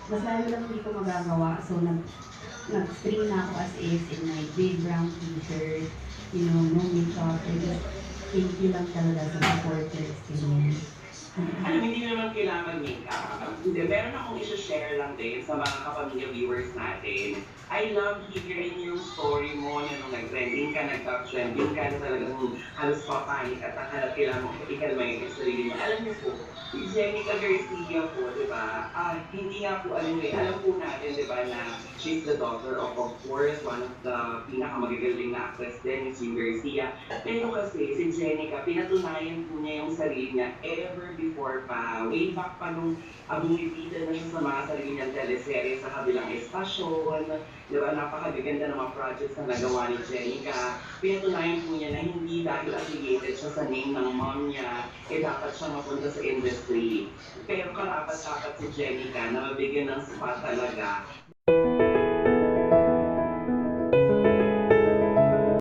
mas lalo lang hindi ko magagawa. So, nag-stream na ako as is in my big brown t-shirt, no makeup, and just thank you lang talaga sa supporter experience. Alam, hindi naman kailangan makeup. Hindi, meron akong isi-share lang din sa mga kapamilya viewers natin. I love hearing yung story mo na nung nag-trending ka, nag-top trending ka, na talagang halos papanik at hanap kailangan mo ikalma yung sarili mo. Alam niyo po, si Jenica Garcia po, di ba? Hindi nga po alam po natin, di ba, na she's the daughter of course, one of the pinakamagagaling na actress din, Miss Garcia. Pero kasi si Jenica, pinatunayan po niya yung sarili niya ever before pa. Way back pa nung bumibida na siya sa mga sarili niyang teleserye sa kabilang estasyon. Di ba, napakagaganda ng mga projects na nagawa ni Jenica. Pinatunayan po niya na hindi dahil affiliated siya sa name ng mom niya, dapat siya mapunta sa industry. Pero karapat-dapat si Jenica na mabigyan ng spot talaga